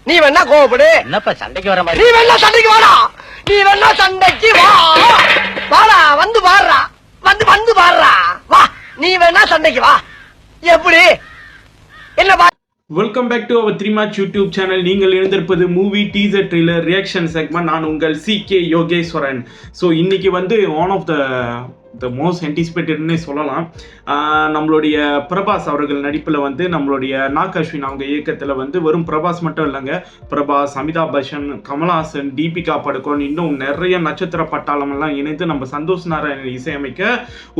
நீ வேணா கோவப்படு. என்னப்பா சண்டைக்கு வர மாதிரி? நீ வேணா சண்டைக்கு வாடா. நீ வேணா சண்டைக்கு வா. வாடா வந்து பாடுறா. வந்து பாடுறா. வா நீ வேணா சண்டைக்கு வா. எப்படி என்ன பா? Welcome back to our 3 Match YouTube channel. நீங்கள் எழுந்திருப்பது movie teaser trailer reaction segment. நான் உங்கள் CK யோகேஸ்வரன். ஸோ இன்னைக்கு வந்து ஒன் ஆஃப் த மோஸ்ட் ஆன்டிசிபேட்டட்னே சொல்லலாம். நம்மளுடைய பிரபாஸ் அவர்கள் நடிப்பில் வந்து நம்மளுடைய நாக் அஸ்வின் அவங்க இயக்கத்தில் வந்து வெறும் பிரபாஸ் மட்டும் இல்லைங்க, பிரபாஸ், அமிதாப் பச்சன், கமல்ஹாசன், தீபிகா படுகோன், இன்னும் நிறைய நட்சத்திர பட்டாளமெல்லாம் இணைந்து நம்ம சந்தோஷ் நாராயணன் இசையமைக்க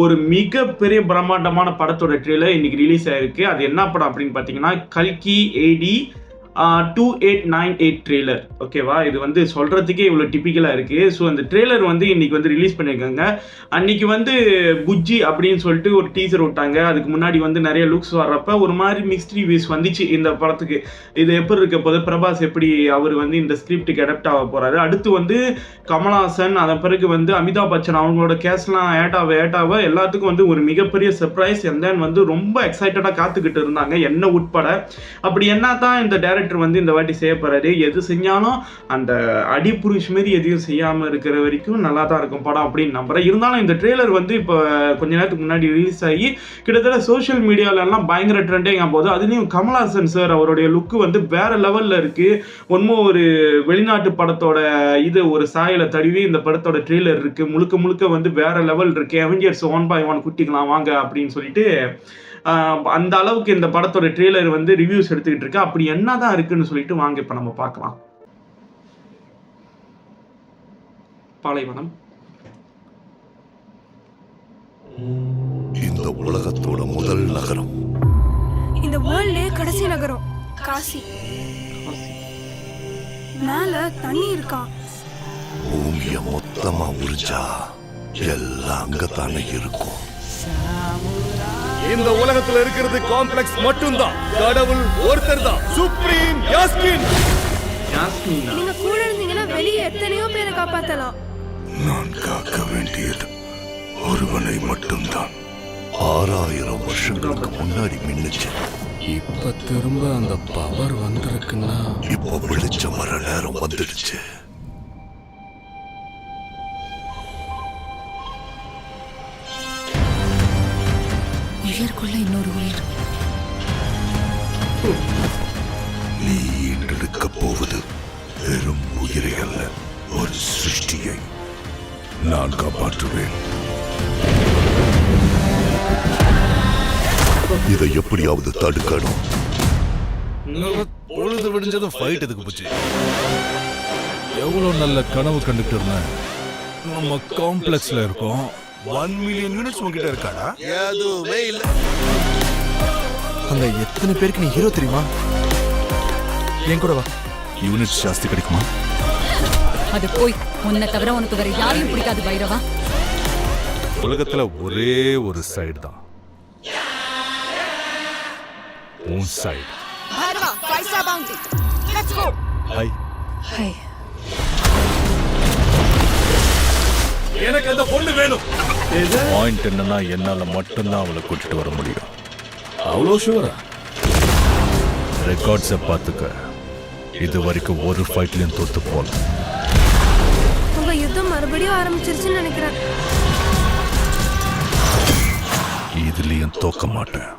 ஒரு மிகப்பெரிய பிரம்மாண்டமான படத்தோட ட்ரெய்லர் இன்னைக்கு ரிலீஸ் ஆயிருக்கு. அது என்ன படம் அப்படின்னு பார்த்தீங்கன்னா கல்கி AD 2898 ட்ரெய்லர். ஓகேவா, இது வந்து சொல்கிறதுக்கே இவ்வளோ டிப்பிக்கலாக இருக்குது. ஸோ அந்த ட்ரெய்லர் வந்து இன்றைக்கி வந்து ரிலீஸ் பண்ணியிருக்காங்க. அன்றைக்கி வந்து புஜ்ஜி அப்படின்னு சொல்லிட்டு ஒரு டீசர் விட்டாங்க. அதுக்கு முன்னாடி வந்து நிறைய லுக்ஸ் வர்றப்ப ஒரு மாதிரி மிக்ஸ்ட் ரிவ்யூஸ் வந்துச்சு இந்த படத்துக்கு. இது எப்படி இருக்க போது, பிரபாஸ் எப்படி அவர் வந்து இந்த ஸ்கிரிப்டுக்கு அடாப்ட் ஆக போகிறாரு, அடுத்து வந்து கமல்ஹாசன், அதன் பிறகு வந்து அமிதாப் பச்சன் அவங்களோட கேஸ்லாம் ஏட்டாவ எல்லாத்துக்கும் வந்து ஒரு மிகப்பெரிய சர்ப்ரைஸ். அண்ட் தென் வந்து ரொம்ப எக்ஸைட்டடாக காத்துக்கிட்டு இருந்தாங்க, என்ன உட்பட. அப்படி என்ன தான் இந்த டேரக்டர் வந்து இந்த வாட்டி செய்ய போறாரு, எது செஞ்சாலும் அந்த அடிப்புருஷ் மாரி எதையும் செய்யாம இருக்கிற வரைக்கும் நல்லா தான் இருக்கும் படம் அப்படின்னு நம்புறேன். இருந்தாலும் இந்த ட்ரெய்லர் வந்து இப்போ கொஞ்ச நேரத்துக்கு முன்னாடி ரிலீஸ் ஆகி கிட்டத்தட்ட சோஷியல் மீடியால எல்லாம் பயங்கர ட்ரெண்டிங் ஆகும் போது, அதுலயும் கமல்ஹாசன் சார் அவருடைய லுக்கு வந்து வேற லெவல்ல இருக்கு. ஒன்றும் ஒரு வெளிநாட்டு படத்தோட இது ஒரு சாயலை தழுவி இந்த படத்தோட ட்ரெய்லர் இருக்கு. முழுக்க வந்து வேற லெவல் இருக்கு. அவெஞ்சர்ஸ் 1/1 குட்டிக்கலாம் வாங்க அப்படின்னு சொல்லிட்டு அந்த அளவுக்கு இந்த படத்தோட ட்ரெய்லர் வந்து ரிவ்யூஸ் எடுத்துக்கிட்டு இருக்கு. அப்படி என்னதான் இருக்குன்னு சொல்லிட்டு வாங்க இப்ப நம்ம பார்க்கலாம். பாலைவனம் இந்த உலகத்தோட முதல் நகரம், இந்த வேர்ல்ட்ல கடைசி நகரம் காசி. மேல தண்ணி இருக்கா? பூமிய மொத்தமா உறிஞ்சா எல்லாம் அங்கத்தானே இருக்கும். இந்த உலகத்துல இருக்கிறது காம்ப்ளெக்ஸ் மட்டும்தான். கடவுள் ஒருத்தர் தான், சுப்ரீம் யாஸ்மின். நீங்க கூட இருந்தீங்கன்னா வெளியே எத்தனையோ பேரை காப்பாத்தலாம். நான் காக்க வேண்டியது ஒருவனை மட்டும்தான். 6000 வருஷங்களுக்கு முன்னாடி மின்னுச்சு. இப்ப திரும்ப அந்த பவர் வந்திருக்குன்னா இப்போ வெளிச்சம் வர நேரம் வந்துடுச்சு. உயிருக்குள்ள இன்னொரு உயிர். நீ ஈண்டெடுக்க போவது வெறும் உயிரை அல்ல, ஒரு சிருஷ்டியை. நான் காப்பாற்றுவேன். இதை எப்படியாவது தடுக்கணும். பொழுது விடிஞ்சதும் ஃபைட் எதுக்கு போச்சு? எவ்வளவு நல்ல கனவு கண்டுட்டு இருந்தேன். நம்ம காம்ப்ளெக்ஸ்ல இருக்கோம். 1 மில்லியன் யூனிட்ஸ் உங்ககிட்ட இருக்காடா? எதுவுமே இல்ல. அங்க எத்தனை பேருக்கு நீ ஹீரோ தெரியுமா? என் கூட வா. யூனிட்ஸ் ஜாஸ்தி கிடைக்குமா? அது போய் உன்னை தவிர உனக்கு வேற யாரையும் பிடிக்காது பைரவா. உலகத்துல ஒரே ஒரு சைடு தான், உன் side. Bhairava 5 star bounty. Let's go. Hi. Hi. எனக்கு அந்த பொண்ணு வேணும். பாயிண்ட் என்னன்னா என்னால மட்டும்தான் அவளை கூட்டிட்டு வர முடியும். அவ்வளோ ஷூரா? ரெக்கார்ட்ஸை பார்த்துக்க. இது வரைக்கும் ஒரு ஃபைட்லயும் தோத்து போல. உங்க யுத்தம் மறுபடியும் ஆரம்பிச்சிருச்சுன்னு நினைக்கிறேன். இதுலயும் தோக்க மாட்டேன்.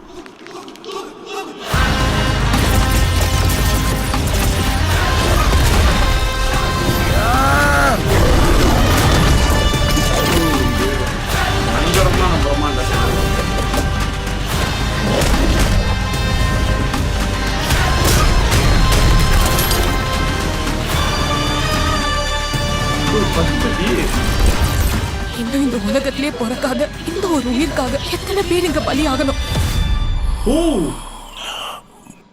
இன்னும் இந்த உலகத்திலே பிறக்காத இந்த ஒரு உயிர்க்காக எத்தனை பேர் இங்க பலியாகணும்?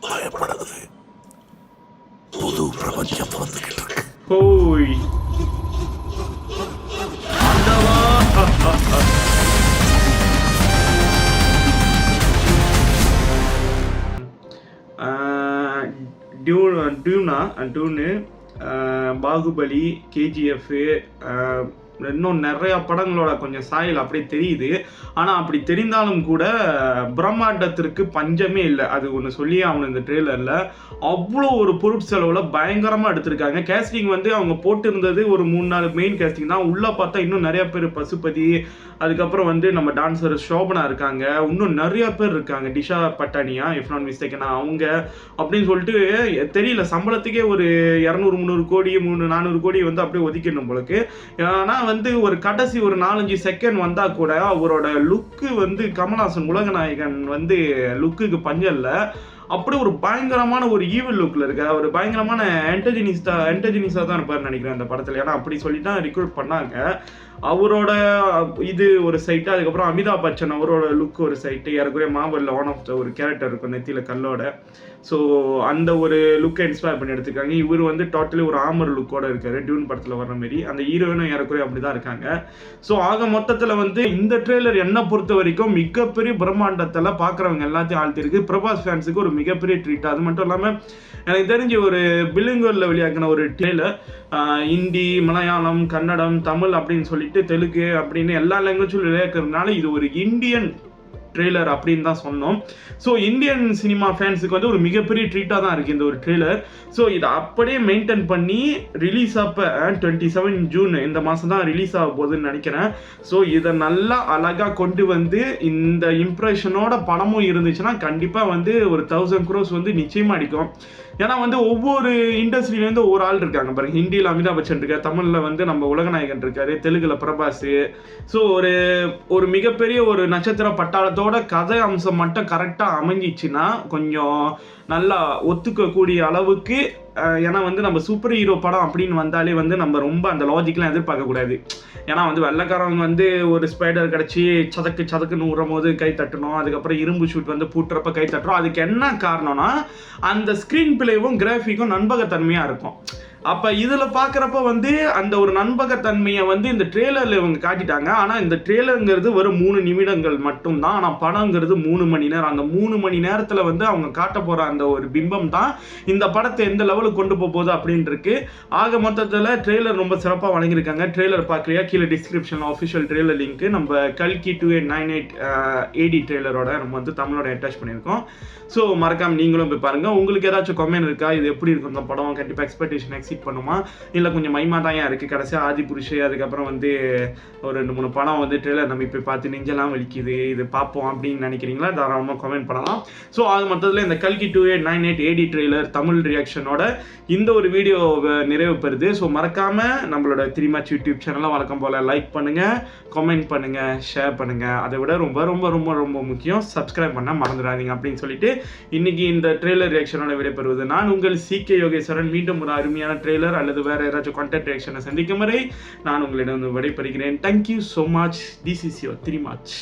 பயப்படாது, புது பிரபஞ்சம் வந்துகிட்டு இருக்கு. ஓய் டூனு, பாகுபலி, KGF, இன்னும் நிறைய படங்களோட கொஞ்சம் சாயல் அப்படியே தெரியுது. ஆனால் அப்படி தெரிந்தாலும் கூட பிரம்மாண்டத்திற்கு பஞ்சமே இல்லை. அது ஒன்று சொல்லி அவனு இந்த ட்ரெய்லரில் அவ்வளோ ஒரு பொருட்செலவில் பயங்கரமாக எடுத்திருக்காங்க. கேஸ்டிங் வந்து அவங்க போட்டிருந்தது ஒரு 3-4 மெயின் கேஸ்டிங் தான். உள்ளே பார்த்தா இன்னும் நிறைய பேர், பசுபதி, அதுக்கப்புறம் வந்து நம்ம டான்ஸர் சோபனா இருக்காங்க, இன்னும் நிறைய பேர் இருக்காங்க, டிஷா பட்டானியா இஃப் நாட் மிஸ்டேக்கனா அவங்க அப்படின்னு சொல்லிட்டு தெரியல. சம்பளத்துக்கே ஒரு 200-300 கோடி 300-400 கோடி வந்து அப்படியே ஒதுக்கிடணும் போலக்கு. ஆனால் வந்து ஒரு கடைசி ஒரு 4-5 செகண்ட் வந்தால் கூட அவரோட லுக்கு வந்து கமல்ஹாசன் உலகநாயகன் வந்து லுக்குக்கு பஞ்சல்ல. அப்படி ஒரு பயங்கரமான ஒரு ஈவில் லுக்கில் இருக்க ஒரு பயங்கரமான என்டர்ஜினிஸாக தான் இருப்பார் நினைக்கிறேன் அந்த படத்தில். ஏன்னா அப்படி சொல்லி தான் ரிக்ரூட் பண்ணாங்க. அவரோட இது ஒரு சைட்டு, அதுக்கப்புறம் அமிதாப் பச்சன் அவரோட லுக் ஒரு சைட்டு, யாருக்குரிய மாவலில் ஒன் ஆஃப் த ஒரு கேரக்டர் இருக்கும் நெத்தியில் கல்லோட. ஸோ அந்த ஒரு லுக்கை இன்ஸ்பயர் பண்ணி எடுத்துருக்காங்க. இவர் வந்து டோட்டலி ஒரு ஆமர் லுக்கோட இருக்காரு, டியூன் படத்தில் வர்ற மாரி. அந்த ஹீரோயினும் யாருக்குரிய அப்படி தான் இருக்காங்க. ஸோ ஆக மொத்தத்தில் வந்து இந்த ட்ரெய்லர் என்னை பொறுத்த வரைக்கும் மிகப்பெரிய பிரம்மாண்டத்தில் பார்க்குறவங்க எல்லாத்தையும் ஆழ்த்திருக்கு. பிரபாஸ் ஃபேன்ஸுக்கு ஒரு மிகப்பெரிய ட்ரீட். அது மட்டும் இல்லாமல் எனக்கு தெரிஞ்சு ஒரு பில்லிங்கோலில் வெளியாக்கின ஒரு ட்ரெய்லர் ஹிந்தி, மலையாளம், கன்னடம், தமிழ் அப்படின்னு சொல்லிட்டு தெலுங்கு அப்படின்னு எல்லா லாங்குவேஜும் விளையாடுறதுனால இது ஒரு இந்தியன் ட்ரெய்லர் அப்படின்னு தான் சொன்னோம். ஸோ இந்தியன் சினிமா ஃபேன்ஸுக்கு வந்து ஒரு மிகப்பெரிய ட்ரீட்டாக தான் இருக்குது இந்த ஒரு ட்ரெய்லர். ஸோ இதை அப்படியே மெயின்டைன் பண்ணி ரிலீஸ் அப்போ 27 ஜூன் இந்த மாதம் தான் ரிலீஸ் ஆக போகுதுன்னு நினைக்கிறேன். ஸோ இதை நல்லா அழகாக கொண்டு வந்து இந்த இம்ப்ரெஷனோட படமும் இருந்துச்சுன்னா கண்டிப்பாக வந்து ஒரு 1000 crores வந்து நிச்சயமாக அடிக்கும். ஏன்னா வந்து ஒவ்வொரு இண்டஸ்ட்ரியிலேருந்து ஒரு ஆள் இருக்காங்க பாருங்க. ஹிந்தியில் அமிதாப் பச்சன் இருக்கார், தமிழில் வந்து நம்ம உலகநாயகன் இருக்காரு, தெலுங்குல பிரபாஸ். ஸோ ஒரு மிகப்பெரிய ஒரு நட்சத்திர பட்டாளத்தோட கதை அம்சம் மட்டும் கரெக்டாக அமைஞ்சிச்சுன்னா கொஞ்சம் நல்லா ஒத்துக்கக்கூடிய அளவுக்கு. ஏன்னா வந்து நம்ம சூப்பர் ஹீரோ படம் அப்படின்னு வந்தாலே வந்து நம்ம ரொம்ப அந்த லாஜிக்லாம் எதிர்பார்க்கக்கூடாது. ஏன்னா வந்து வெள்ளைக்காரவங்க வந்து ஒரு ஸ்பைடர் கிடச்சி சதக்குன்னு விடும் போது கை தட்டணும், அதுக்கப்புறம் இரும்பு ஷூட் வந்து பூட்டுறப்ப கை தட்டுறோம். அதுக்கு என்ன காரணம்னா அந்த ஸ்க்ரீன் பிளேவும் கிராஃபிக்கும் நண்பகத்தன்மையாக இருக்கும். அப்போ இதில் பார்க்குறப்ப வந்து அந்த ஒரு நண்பகத்தன்மையை வந்து இந்த ட்ரெய்லரில் இவங்க காட்டிட்டாங்க. ஆனால் இந்த ட்ரெய்லருங்கிறது வெறும் 3 நிமிடங்கள் மட்டும்தான். ஆனால் படங்கிறது 3 மணி நேரம். அந்த 3 மணி நேரத்தில் வந்து அவங்க காட்ட போகிற அந்த ஒரு பிம்பம் தான் இந்த படத்தை எந்த லெவலுக்கு கொண்டு போகுது அப்படின்னு இருக்கு. ஆக மொத்தத்தில் ட்ரெய்லர் ரொம்ப சிறப்பாக வழங்கியிருக்காங்க. ட்ரெய்லர் பார்க்கலையா, கீழே டிஸ்கிரிப்ஷனில் ஆஃபிஷியல் ட்ரெய்லர் லிங்க்கு நம்ம கல்கி 2898 AD ட்ரெய்லரோட நம்ம வந்து தமிழோட அட்டாச் பண்ணியிருக்கோம். ஸோ மறக்காமல் நீங்களும் போய் பாருங்கள். உங்களுக்கு ஏதாச்சும் கமெண்ட் இருக்கா, இது எப்படி இருக்கும் இந்த படம், கண்டிப்பாக எக்ஸ்பெக்டேஷன் எக்ஸீட் பண்ணுமா, இல்லை கொஞ்சம் மைமா தான் இருக்குது, கடைசியாக ஆதி புருஷே, அதுக்கப்புறம் வந்து ஒரு 2-3 படம் வந்து ட்ரெய்லர் நம்ம இப்போ பார்த்து நெஞ்செல்லாம் வலிக்குது, இது பார்ப்போம் அப்படின்னு நினைக்கிறீங்களா, தாராளமாக கமெண்ட் பண்ணலாம். ஸோ ஆக மொத்தத்தில் இந்த கல்கி 2898 AD ட்ரெய்லர் தமிழ் ரியாக்ஷனோட இந்த ஒரு வீடியோ நிறைவு பெறுது. ஸோ மறக்காமல் நம்மளோட த்ரீ மேட்ச் யூடியூப் சேனலை வழக்கம் போல் லைக் பண்ணுங்கள், கமெண்ட் பண்ணுங்கள், ஷேர் பண்ணுங்கள். அதை விட ரொம்ப ரொம்ப ரொம்ப ரொம்ப முக்கியம் சப்ஸ்கிரைப் பண்ண மறந்துடாதீங்க அப்படின்னு சொல்லிட்டு இன்னைக்கு இந்த ட்ரெய்லர் ரியாக்ஷனோட விடைபெறுவது நான் உங்கள் CK யோகேஸ்வரன். மீண்டும் ஒரு அருமையான ட்ரெய்லர் அல்லது வேற ஏதாச்சும் கான்டென்ட் ரியாக்ஷனை சந்திக்கும் வரை நான் உங்களிடம் விடைபெறுகிறேன். Thank you so much. This is your three match.